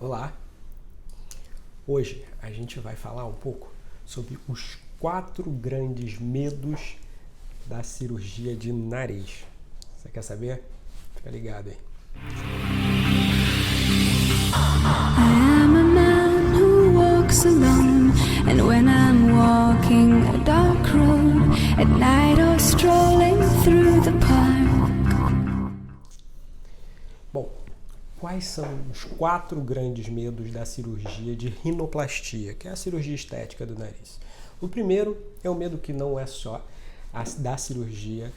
Olá! Hoje a gente vai falar um pouco sobre os 4 grandes medos da cirurgia de nariz. Você quer saber? Fica ligado aí. I am a man who walks alone, and when I'm walking a dark road at night or strolling through the park. Bom, quais são os 4 grandes medos da cirurgia de rinoplastia, que é a cirurgia estética do nariz? O primeiro é o medo que não é só da cirurgia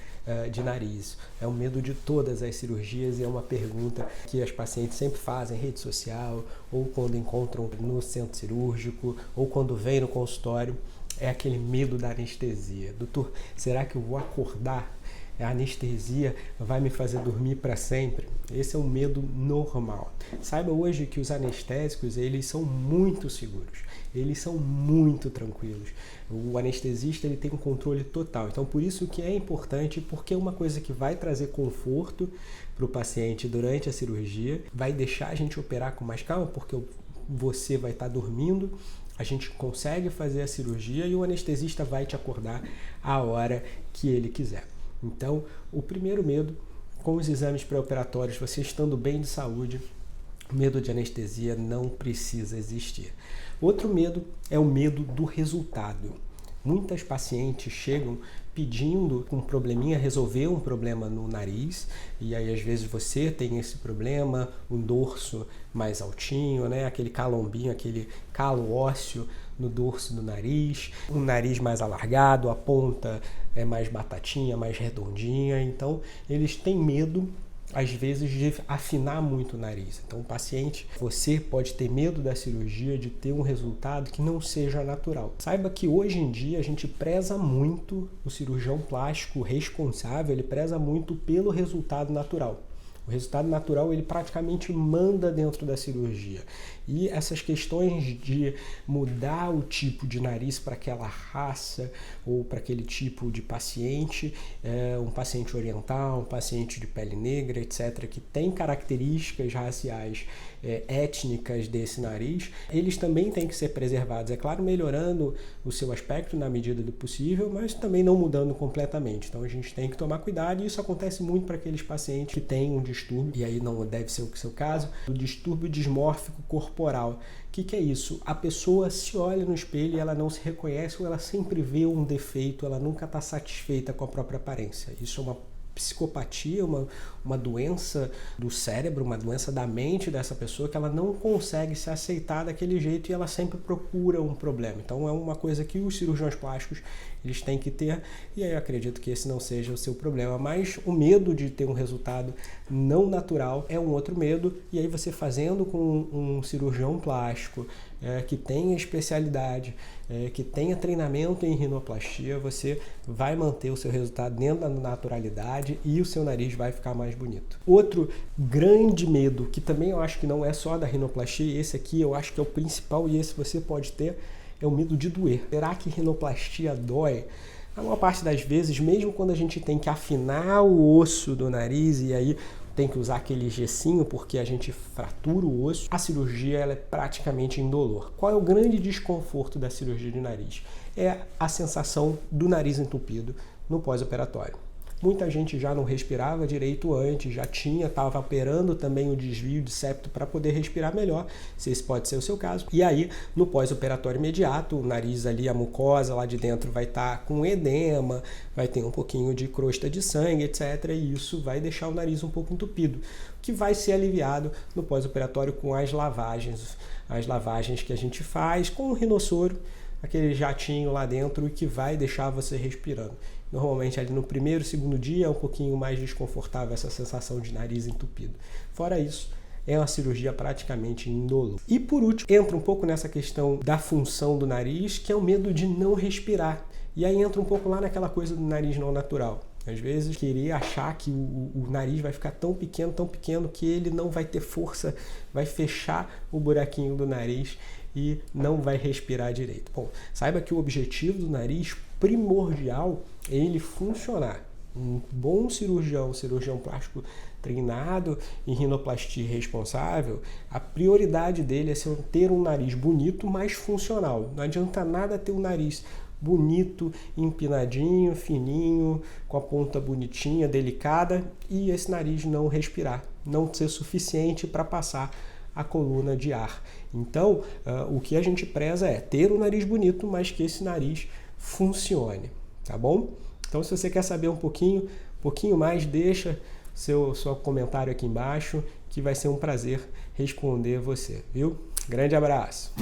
de nariz, é o medo de todas as cirurgias e é uma pergunta que as pacientes sempre fazem em rede social ou quando encontram no centro cirúrgico ou quando vem no consultório, é aquele medo da anestesia. Doutor, será que eu vou acordar? A anestesia vai me fazer dormir para sempre? Esse é um medo normal. Saiba hoje que os anestésicos, eles são muito seguros, eles são muito tranquilos. O anestesista, ele tem um controle total. Então, por isso que é importante, porque é uma coisa que vai trazer conforto para o paciente durante a cirurgia, vai deixar a gente operar com mais calma, porque você vai estar dormindo, a gente consegue fazer a cirurgia e o anestesista vai te acordar a hora que ele quiser. Então, o primeiro medo, com os exames pré-operatórios, você estando bem de saúde, medo de anestesia não precisa existir. Outro medo é o medo do resultado. Muitas pacientes chegam pedindo um probleminha, resolver um problema no nariz, e aí às vezes você tem esse problema, um dorso mais altinho, né? Aquele calombinho, aquele calo ósseo no dorso do nariz, um nariz mais alargado, a ponta é mais batatinha, mais redondinha, então eles têm medo às vezes de afinar muito o nariz. Então o paciente, você pode ter medo da cirurgia, de ter um resultado que não seja natural. Saiba que hoje em dia a gente preza muito, o cirurgião plástico responsável, ele preza muito pelo resultado natural. O resultado natural, ele praticamente manda dentro da cirurgia. E essas questões de mudar o tipo de nariz para aquela raça ou para aquele tipo de paciente, um paciente oriental, um paciente de pele negra, etc., que tem características raciais, étnicas desse nariz, eles também têm que ser preservados. É claro, melhorando o seu aspecto na medida do possível, mas também não mudando completamente. Então a gente tem que tomar cuidado e isso acontece muito para aqueles pacientes que têm um distúrbio, e aí não deve ser o seu caso, o distúrbio dismórfico corporal. O que é isso? A pessoa se olha no espelho e ela não se reconhece ou ela sempre vê um defeito, ela nunca está satisfeita com a própria aparência. Isso é uma psicopatia, uma doença do cérebro, uma doença da mente dessa pessoa que ela não consegue se aceitar daquele jeito e ela sempre procura um problema. Então é uma coisa que os cirurgiões plásticos eles têm que ter, e aí eu acredito que esse não seja o seu problema, mas o medo de ter um resultado não natural é um outro medo, e aí você fazendo com um cirurgião plástico que tenha especialidade, que tenha treinamento em rinoplastia, você vai manter o seu resultado dentro da naturalidade e o seu nariz vai ficar mais bonito. Outro grande medo, que também eu acho que não é só da rinoplastia, esse aqui eu acho que é o principal e esse você pode ter, é o medo de doer. Será que rinoplastia dói? A maior parte das vezes, mesmo quando a gente tem que afinar o osso do nariz e aí tem que usar aquele gessinho porque a gente fratura o osso, a cirurgia ela é praticamente indolor. Qual é o grande desconforto da cirurgia de nariz? É a sensação do nariz entupido no pós-operatório. Muita gente já não respirava direito antes, já estava operando também o desvio de septo para poder respirar melhor, se esse pode ser o seu caso. E aí, no pós-operatório imediato, o nariz ali, a mucosa lá de dentro vai estar com edema, vai ter um pouquinho de crosta de sangue, etc. E isso vai deixar o nariz um pouco entupido, que vai ser aliviado no pós-operatório com as lavagens que a gente faz com o rinossoro, aquele jatinho lá dentro que vai deixar você respirando. Normalmente ali no primeiro, segundo dia é um pouquinho mais desconfortável essa sensação de nariz entupido. Fora isso, é uma cirurgia praticamente indolor. E por último, entra um pouco nessa questão da função do nariz, que é o medo de não respirar. E aí entra um pouco lá naquela coisa do nariz não natural. Às vezes, querer achar que o nariz vai ficar tão pequeno que ele não vai ter força, vai fechar o buraquinho do nariz e não vai respirar direito. Bom, saiba que o objetivo do nariz primordial é ele funcionar. Um bom cirurgião plástico treinado em rinoplastia responsável, a prioridade dele é ter um nariz bonito, mas funcional. Não adianta nada ter um nariz bonito, empinadinho, fininho, com a ponta bonitinha, delicada, e esse nariz não respirar, não ser suficiente para passar a coluna de ar. Então, o que a gente preza é ter um nariz bonito, mas que esse nariz funcione, tá bom? Então, se você quer saber um pouquinho mais, deixa seu comentário aqui embaixo, que vai ser um prazer responder você, viu? Grande abraço!